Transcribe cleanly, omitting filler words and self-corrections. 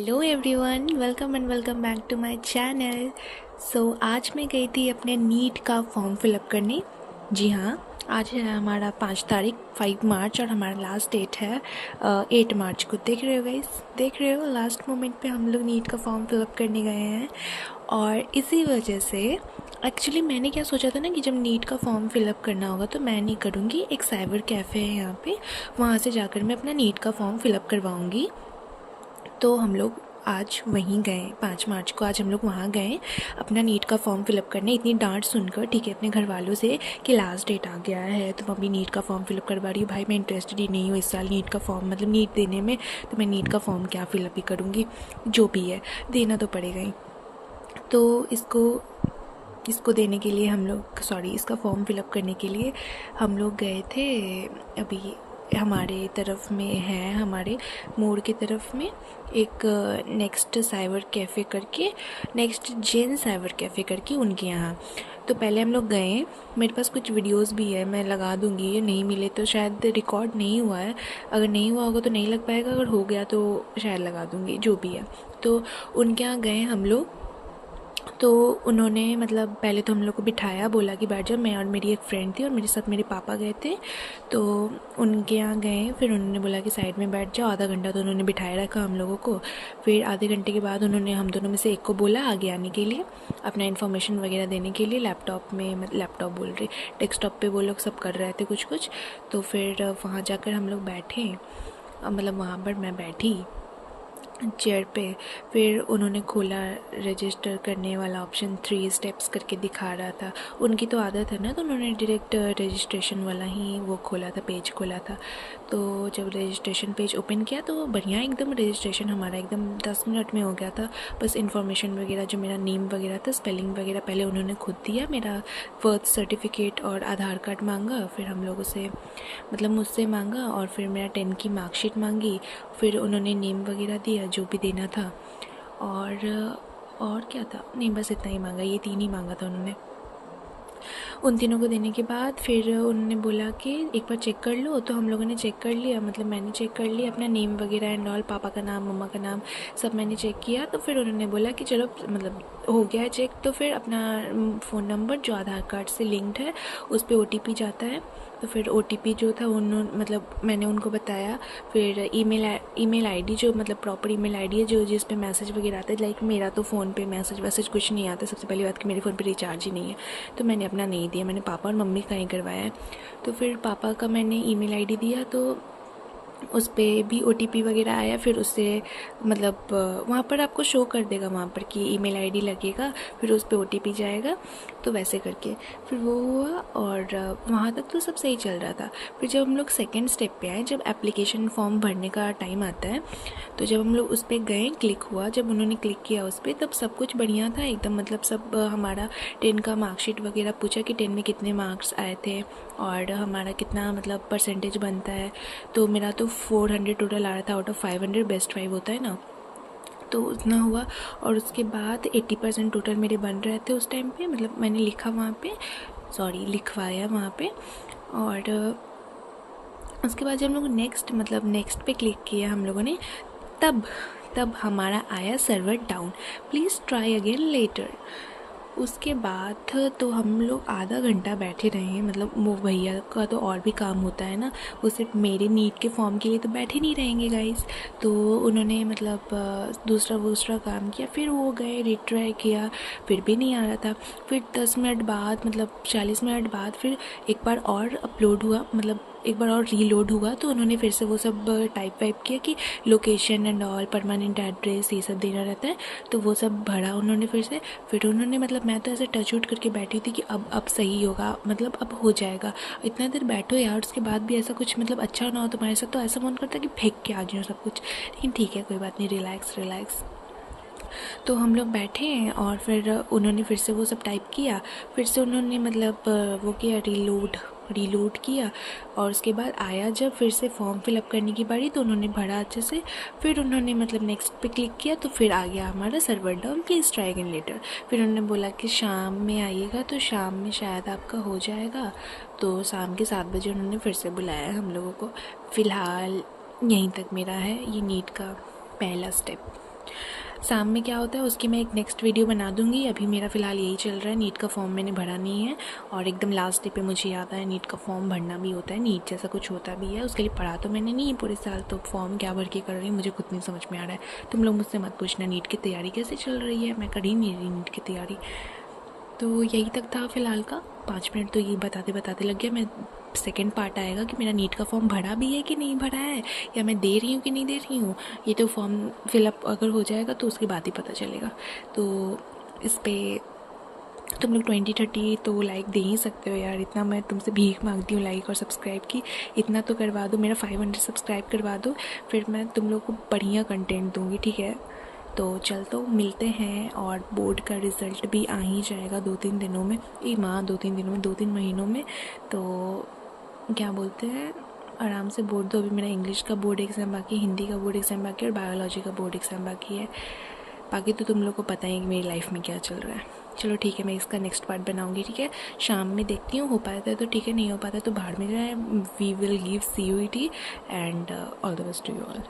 Hello everyone, welcome and welcome back to my channel. आज मैं गई थी अपने नीट का फॉर्म फिलअप करने। जी हाँ, आज है हमारा 5 तारीख 5 मार्च और हमारा लास्ट डेट है 8 मार्च को। देख रहे हो गाइस, देख रहे हो लास्ट मोमेंट पे हम लोग नीट का फॉर्म फिलअप करने गए हैं। और इसी वजह से एक्चुअली मैंने क्या सोचा था ना कि जब नीट का फॉर्म फिलअप करना होगा तो मैं नहीं करूँगी, एक साइबर कैफ़े है यहाँ पे, वहाँ से जाकर मैं अपना नीट का फॉर्म फिलअप करवाऊँगी। तो हम लोग आज वहीं गए 5 मार्च को। आज हम लोग वहाँ गए अपना नीट का फॉर्म फिलअप करने। इतनी डांट सुनकर, ठीक है, अपने घर वालों से कि लास्ट डेट आ गया है तो मम्मी नीट का फॉर्म फिलअप करवा रही हूँ। भाई मैं इंटरेस्टेड ही नहीं हूँ इस साल नीट का फॉर्म, मतलब नीट देने में। तो मैं नीट का फॉर्म क्या फिलअप ही करूँगी, जो भी है देना तो पड़ेगा ही। तो इसको देने के लिए हम लोग, इसका फॉर्म फिलअप करने के लिए हम लोग गए थे। अभी हमारे तरफ में है, हमारे मोड़ की तरफ में एक नेक्स्ट साइबर कैफ़े करके, नेक्स्ट जेन साइबर कैफ़े करके, उनके यहाँ। तो पहले हम लोग गए। मेरे पास कुछ वीडियोस भी है, मैं लगा दूँगी। ये नहीं मिले तो शायद रिकॉर्ड नहीं हुआ है, अगर नहीं हुआ होगा तो नहीं लग पाएगा, अगर हो गया तो शायद लगा दूँगी, जो भी है। तो उनके यहाँ गए हम लोग। तो उन्होंने मतलब पहले तो हम लोग को बिठाया, बोला कि बैठ जाओ। मैं और मेरी एक फ्रेंड थी और मेरे साथ मेरे पापा गए थे। तो उनके यहाँ गए, फिर उन्होंने बोला कि साइड में बैठ जाओ। आधा घंटा तो उन्होंने बिठाए रखा हम लोगों को। फिर आधे घंटे के बाद उन्होंने हम दोनों में से एक को बोला आगे आने के लिए, अपना इन्फॉर्मेशन वगैरह देने के लिए। लैपटॉप में, लैपटॉप बोल रही, डेस्कटॉप पे वो लोग सब कर रहे थे कुछ कुछ। तो फिर वहाँ जाकर हम लोग बैठे, मतलब वहाँ पर मैं बैठी चेयर पे। फिर उन्होंने खोला, रजिस्टर करने वाला ऑप्शन 3 स्टेप्स करके दिखा रहा था। उनकी तो आदत है ना, तो उन्होंने डायरेक्ट रजिस्ट्रेशन वाला ही वो खोला था, पेज खोला था। तो जब रजिस्ट्रेशन पेज ओपन किया तो बढ़िया एकदम रजिस्ट्रेशन हमारा एकदम 10 मिनट में हो गया था। बस इन्फॉर्मेशन वगैरह, जो मेरा नेम वगैरह था, स्पेलिंग वगैरह पहले उन्होंने खुद दिया। मेरा बर्थ सर्टिफिकेट और आधार कार्ड मांगा, फिर हम लोगों से, मतलब मुझसे मांगा, और फिर मेरा 10 की मार्कशीट मांगी। फिर उन्होंने नेम वगैरह दिया, जो भी देना था। और क्या था, नहीं बस इतना ही मांगा, ये 3 ही मांगा था उन्होंने। उन तीनों को देने के बाद फिर उन्होंने बोला कि एक बार चेक कर लो। तो हम लोगों ने चेक कर लिया, मतलब मैंने चेक कर लिया अपना नेम वगैरह एंड ऑल, पापा का नाम, मम्मा का नाम, सब मैंने चेक किया। तो फिर उन्होंने बोला कि चलो, मतलब हो गया है चेक। तो फिर अपना फ़ोन नंबर जो आधार कार्ड से लिंक्ड है उस पर OTP जाता है। तो फिर OTP जो था उन्होंने, मतलब मैंने उनको बताया। फिर ईमेल आईडी, जो मतलब प्रॉपर ईमेल आईडी है, जो जिस पे मैसेज वगैरह आता है, लाइक मेरा तो फ़ोन पे मैसेज वैसेज कुछ नहीं आता। सबसे पहली बात कि मेरे फ़ोन पे रिचार्ज ही नहीं है, तो मैंने अपना नहीं दिया, मैंने पापा और मम्मी का ही करवाया है। तो फिर पापा का मैंने ईमेल आईडी दिया, तो उस पर भी OTP वगैरह आया। फिर उससे मतलब वहाँ पर आपको शो कर देगा वहाँ पर कि ईमेल आईडी लगेगा, फिर उस पर OTP जाएगा। तो वैसे करके फिर वो हुआ, और वहाँ तक तो सब सही चल रहा था। फिर जब हम लोग सेकेंड स्टेप पे आए, जब एप्लीकेशन फॉर्म भरने का टाइम आता है, तो जब हम लोग उस पर गए, क्लिक हुआ, जब उन्होंने क्लिक किया उस पर, तब सब कुछ बढ़िया था एकदम। मतलब सब हमारा 10 का मार्कशीट वगैरह पूछा कि 10 में कितने मार्क्स आए थे और हमारा कितना मतलब परसेंटेज बनता है। तो मेरा तो 400 टोटल आ रहा था आउट ऑफ 500, बेस्ट 5 होता है ना, तो उतना हुआ। और उसके बाद 80% टोटल मेरे बन रहे थे उस टाइम पे, मतलब मैंने लिखा वहाँ पे, लिखवाया वहाँ पे। और उसके बाद जब हम लोग नेक्स्ट पे क्लिक किया हम लोगों ने, तब तब हमारा आया server down, please try again later. उसके बाद तो हम लोग आधा घंटा बैठे रहे। मतलब वो भैया का तो और भी काम होता है ना, वो सिर्फ मेरे नीट के फॉर्म के लिए तो बैठे नहीं रहेंगे गाइस। तो उन्होंने मतलब दूसरा काम किया। फिर वो गए, रिट्राई किया, फिर भी नहीं आ रहा था। फिर 10 मिनट बाद, मतलब 40 मिनट बाद फिर एक बार और अपलोड हुआ, मतलब एक बार और रीलोड हुआ। तो उन्होंने फिर से वो सब टाइप वाइप किया कि location and all, permanent address, ये सब देना रहता है। तो वो सब भरा उन्होंने फिर से। फिर उन्होंने, मतलब मैं तो ऐसे टच उट करके बैठी थी कि अब सही होगा, मतलब अब हो जाएगा। इतना देर बैठो यार, उसके बाद भी ऐसा कुछ मतलब अच्छा ना हो तुम्हारे साथ, तो ऐसा मन करता है कि फेंक के आ जाओ सब कुछ। लेकिन ठीक है, कोई बात नहीं, रिलैक्स रिलैक्स। तो हम लोग बैठे हैं और फिर उन्होंने फिर से वो सब टाइप किया। फिर से उन्होंने मतलब वो किया, रीलोड किया। और उसके बाद आया जब फिर से फॉर्म फिलअप करने की बारी, तो उन्होंने भरा अच्छे से। फिर उन्होंने मतलब नेक्स्ट पे क्लिक किया, तो फिर आ गया हमारा server down, please try again later. फिर उन्होंने बोला कि शाम में आइएगा, तो शाम में शायद आपका हो जाएगा। तो शाम के 7 बजे उन्होंने फिर से बुलाया हम लोगों को। फ़िलहाल यहीं तक मेरा है ये नीट का पहला स्टेप। शाम में क्या होता है उसकी मैं एक नेक्स्ट वीडियो बना दूंगी। अभी मेरा फ़िलहाल यही चल रहा है, नीट का फॉर्म मैंने भरा नहीं है और एकदम लास्ट डे पे मुझे याद आया नीट का फॉर्म भरना भी होता है, नीट जैसा कुछ होता भी है। उसके लिए पढ़ा तो मैंने नहीं है पूरे साल, तो फॉर्म क्या भर के कर रही हूँ मुझे खुद नहीं समझ में आ रहा है। तुम लोग मुझसे मत पूछना नीट की तैयारी कैसे चल रही है, मैं कर ही नहीं रही नीट की तैयारी। तो यही तक था फ़िलहाल का। 5 मिनट तो ये बताते बताते लग गया। मैं सेकंड पार्ट आएगा कि मेरा नीट का फॉर्म भरा भी है कि नहीं भरा है, या मैं दे रही हूँ कि नहीं दे रही हूँ। ये तो फॉर्म फिलअप अगर हो जाएगा तो उसके बाद ही पता चलेगा। तो इस पर तुम लोग 20-30 तो लाइक दे ही सकते हो यार, इतना मैं तुमसे भीख मांगती हूँ लाइक और सब्सक्राइब की। इतना तो करवा दो, मेरा 500 सब्सक्राइब करवा दो, फिर मैं तुम लोग को बढ़िया कंटेंट दूँगी, ठीक है। तो चल तो मिलते हैं, और बोर्ड का रिज़ल्ट भी आ ही जाएगा 2-3 दिनों में। 2-3 दिनों में, 2-3 महीनों में। तो क्या बोलते हैं, आराम से बोर्ड दो। अभी मेरा इंग्लिश का बोर्ड एग्ज़ाम बाकी है, हिंदी का बोर्ड एग्ज़ाम बाकी है और बायोलॉजी का बोर्ड एग्ज़ाम बाकी है। बाकी तो तुम लोग को पता ही कि मेरी लाइफ में क्या चल रहा है। चलो ठीक है, मैं इसका नेक्स्ट पार्ट बनाऊंगी, ठीक है। शाम में देखती हूँ, हो पाता है तो ठीक है, नहीं हो पाता तो बाहर में जाए। We will give CUET and all the best to you all.